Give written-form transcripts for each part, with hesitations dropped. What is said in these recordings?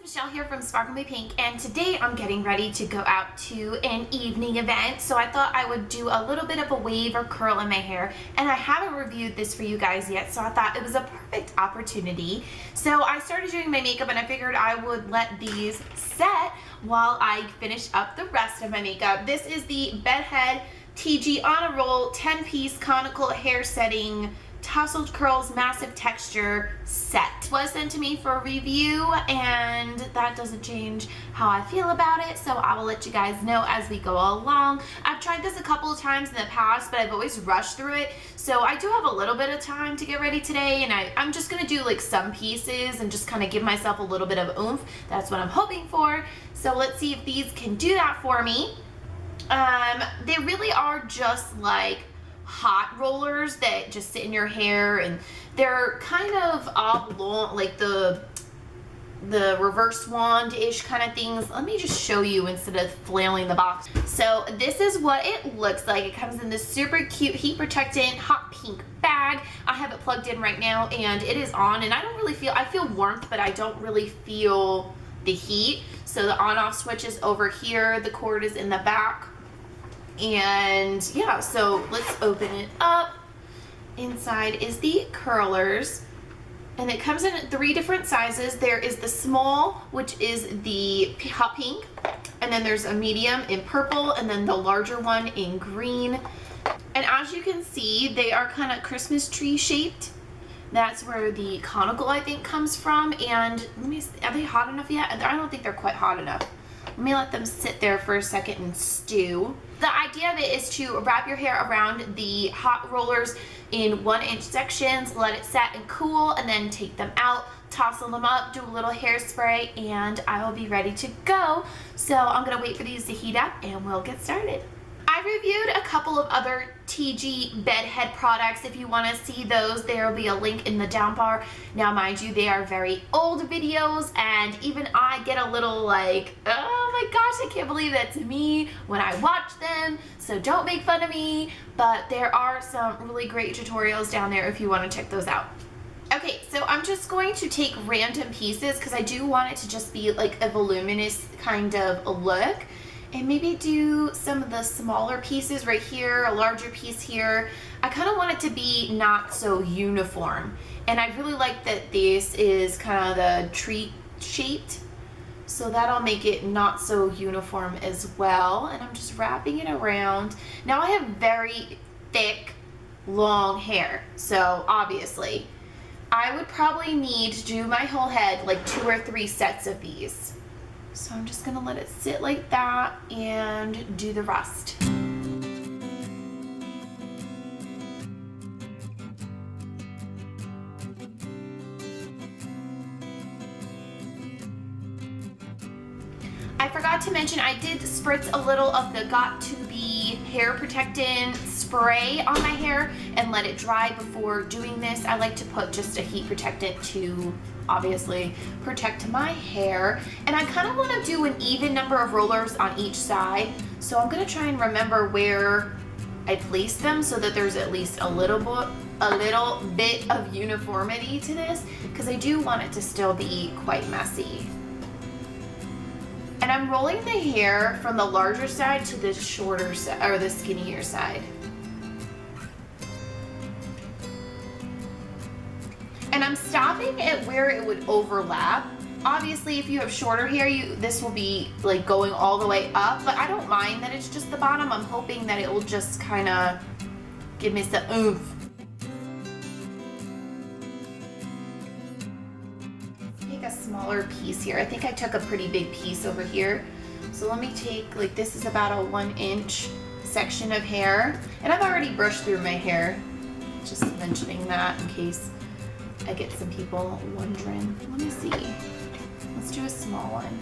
Michelle here from Sparkle Me Pink, and today I'm getting ready to go out to an evening event, so I thought I would do a little bit of a wave or curl in my hair, and I haven't reviewed this for you guys yet, so I thought it was a perfect opportunity. So I started doing my makeup and I figured I would let these set while I finish up the rest of my makeup. This is the Bedhead TIGI on a roll 10-piece conical hair setting tousled curls massive texture set. It was sent to me for a review, and that doesn't change how I feel about it, so I will let you guys know as we go along. I've tried this a couple of times in the past, but I've always rushed through it, so I do have a little bit of time to get ready today, and I'm just gonna do like some pieces and just kind of give myself a little bit of oomph. That's what I'm hoping for. So let's see if these can do that for me. They really are just like hot rollers that just sit in your hair, and they're kind of oblong, like the reverse wand-ish kind of things. Let me just show you instead of flailing the box. So this is what it looks like. It comes in this super cute heat protectant hot pink bag. I have it plugged in right now and it is on, and I don't really feel, I feel warmth, but I don't really feel the heat. So the on-off switch is over here, the cord is in the back. And yeah, so let's open it up. Inside is the curlers, and it comes in 3 different sizes. There is the small, which is the hot pink, and then there's a medium in purple, and then the larger one in green. And as you can see, they are kind of Christmas tree shaped. That's where the conical, I think, comes from. And let me see, are they hot enough yet? I don't think they're quite hot enough. Let me let them sit there for a second and stew. The idea of it is to wrap your hair around the hot rollers in 1-inch sections, let it set and cool, and then take them out, tousle them up, do a little hairspray, and I will be ready to go. So I'm gonna wait for these to heat up and we'll get started. I reviewed a couple of other TIGI bedhead products. If you want to see those, there will be a link in the down bar. Now mind you, they are very old videos, and even I get a little like, oh my gosh, I can't believe that's me when I watch them, so don't make fun of me. But there are some really great tutorials down there if you want to check those out. Okay, so I'm just going to take random pieces because I do want it to just be like a voluminous kind of a look. And maybe do some of the smaller pieces right here, a larger piece here. I kind of want it to be not so uniform. And I really like that this is kind of the tree shaped. So that'll make it not so uniform as well. And I'm just wrapping it around. Now I have very thick, long hair. So obviously, I would probably need to do my whole head like 2 or 3 sets of these. So I'm just gonna let it sit like that and do the rest. I forgot to mention I did spritz a little of the Got To Be hair protectant spray on my hair and let it dry before doing this. I like to put just a heat protectant to obviously protect my hair, and I kind of want to do an even number of rollers on each side, so I'm going to try and remember where I place them so that there's at least a little bit of uniformity to this, because I do want it to still be quite messy. And I'm rolling the hair from the larger side to the shorter side, or the skinnier side. And I'm stopping at where it would overlap. Obviously, if you have shorter hair, this will be like going all the way up, but I don't mind that it's just the bottom. I'm hoping that it will just kind of give me some oomph. Take a smaller piece here. I think I took a pretty big piece over here. So let me take, like, this is about a 1-inch section of hair. And I've already brushed through my hair. Just mentioning that in case I get some people wondering. Let me see. Let's do a small one.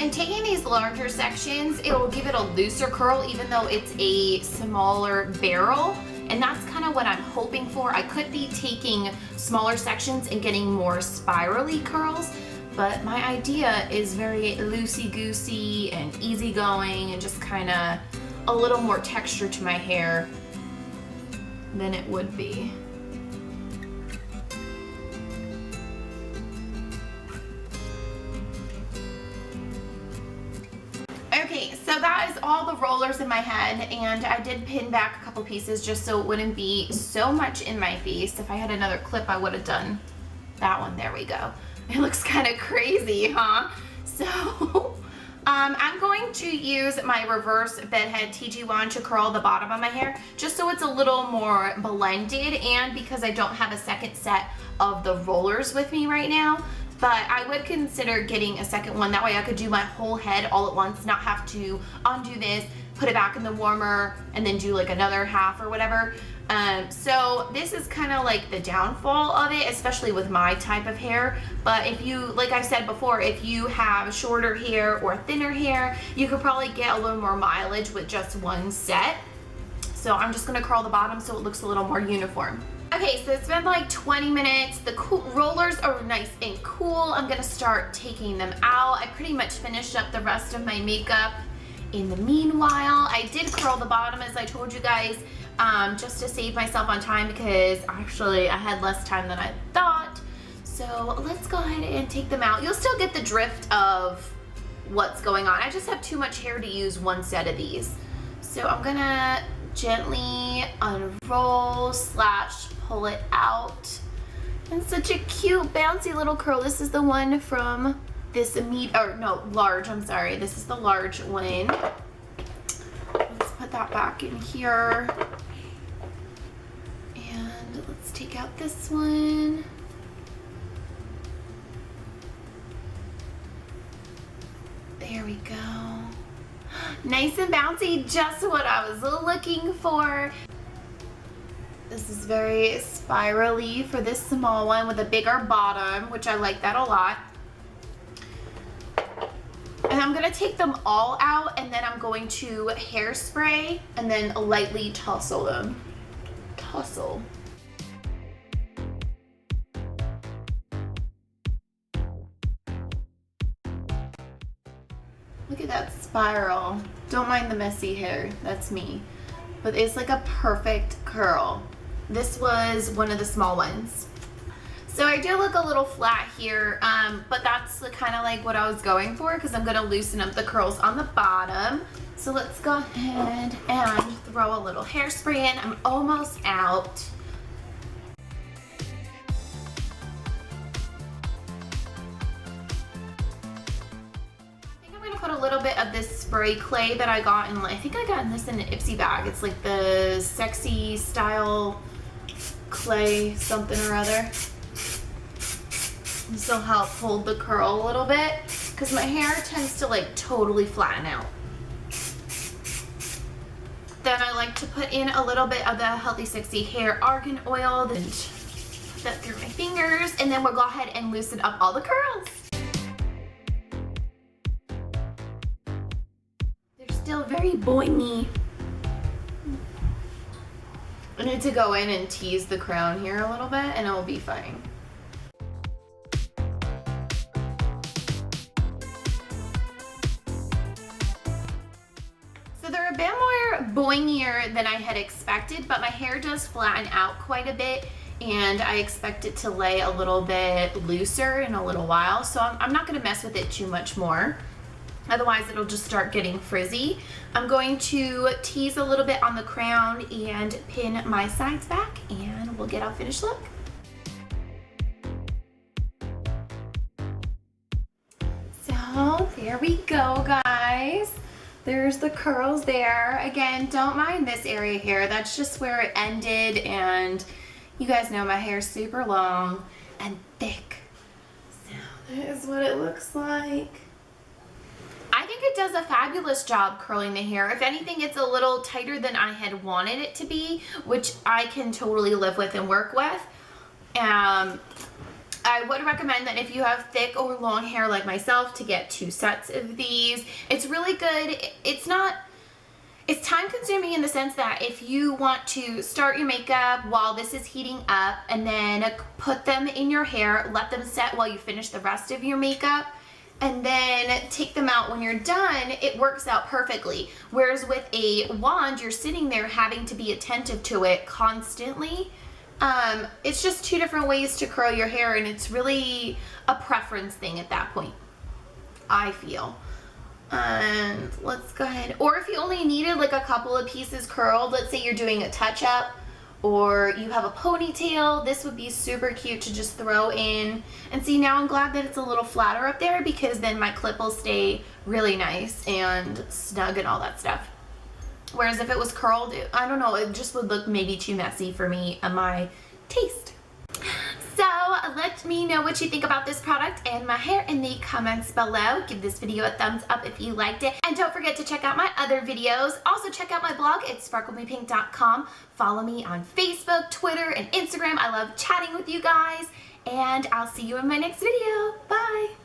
And taking these larger sections, it will give it a looser curl even though it's a smaller barrel. And that's kind of what I'm hoping for. I could be taking smaller sections and getting more spirally curls, but my idea is very loosey-goosey and easygoing and just kind of a little more texture to my hair than it would be. Okay, so that is all the rollers in my head, and I did pin back a couple pieces just so it wouldn't be so much in my face. If I had another clip, I would have done that one. There we go. It looks kind of crazy, huh? So I'm going to use my reverse bedhead TIGI wand to curl the bottom of my hair just so it's a little more blended, and because I don't have a second set of the rollers with me right now. But I would consider getting a second one. That way I could do my whole head all at once, not have to undo this, put it back in the warmer, and then do like another half or whatever. So this is kind of like the downfall of it, especially with my type of hair. But if you, like I said before, if you have shorter hair or thinner hair, you could probably get a little more mileage with just one set. So I'm just gonna curl the bottom so it looks a little more uniform. Okay, so it's been like 20 minutes. The rollers are nice and cool. I'm gonna start taking them out. I pretty much finished up the rest of my makeup. In the meanwhile, I did curl the bottom as I told you guys, just to save myself on time because actually I had less time than I thought. So let's go ahead and take them out. You'll still get the drift of what's going on. I just have too much hair to use one set of these. So I'm gonna gently unroll / pull it out. And such a cute bouncy little curl. This is the one from this large, I'm sorry. This is the large one. Let's put that back in here. And let's take out this one. There we go. Nice and bouncy, just what I was looking for. This is very spirally for this small one with a bigger bottom, which I like that a lot. And I'm gonna take them all out, and then I'm going to hairspray and then lightly tussle them. Tussle. Look at that spiral. Don't mind the messy hair, that's me. But it's like a perfect curl. This was one of the small ones. So I do look a little flat here, but that's kind of like what I was going for because I'm gonna loosen up the curls on the bottom. So let's go ahead and throw a little hairspray in. I'm almost out. Put a little bit of this spray clay that I got in, I think I got this in an Ipsy bag. It's like the sexy style clay something or other. This will help hold the curl a little bit because my hair tends to like totally flatten out. Then I like to put in a little bit of the Healthy Sexy Hair Argan Oil, then put that through my fingers, and then we'll go ahead and loosen up all the curls. Still very boingy. I need to go in and tease the crown here a little bit and it will be fine. So they're a bit more boingier than I had expected, but my hair does flatten out quite a bit and I expect it to lay a little bit looser in a little while. So I'm not gonna mess with it too much more. Otherwise it'll just start getting frizzy. I'm going to tease a little bit on the crown and pin my sides back and we'll get our finished look. So there we go, guys. There's the curls there. Again, don't mind this area here. That's just where it ended, and you guys know my hair's super long and thick. So that is what it looks like. I think it does a fabulous job curling the hair. If anything, it's a little tighter than I had wanted it to be, which I can totally live with and work with. I would recommend that if you have thick or long hair like myself to get 2 sets of these. It's really good. It's time consuming in the sense that if you want to start your makeup while this is heating up and then put them in your hair, let them set while you finish the rest of your makeup, and then take them out when you're done, it works out perfectly. Whereas with a wand, you're sitting there having to be attentive to it constantly. It's just 2 different ways to curl your hair, and it's really a preference thing at that point, I feel. And let's go ahead, or if you only needed like a couple of pieces curled, let's say you're doing a touch-up or you have a ponytail, this would be super cute to just throw in. And see, now I'm glad that it's a little flatter up there, because then my clip will stay really nice and snug and all that stuff. Whereas if it was curled, I don't know, it just would look maybe too messy for me and my taste. So let me know what you think about this product and my hair in the comments below. Give this video a thumbs up if you liked it. And don't forget to check out my other videos. Also check out my blog at sparklemepink.com. Follow me on Facebook, Twitter, and Instagram. I love chatting with you guys. And I'll see you in my next video. Bye!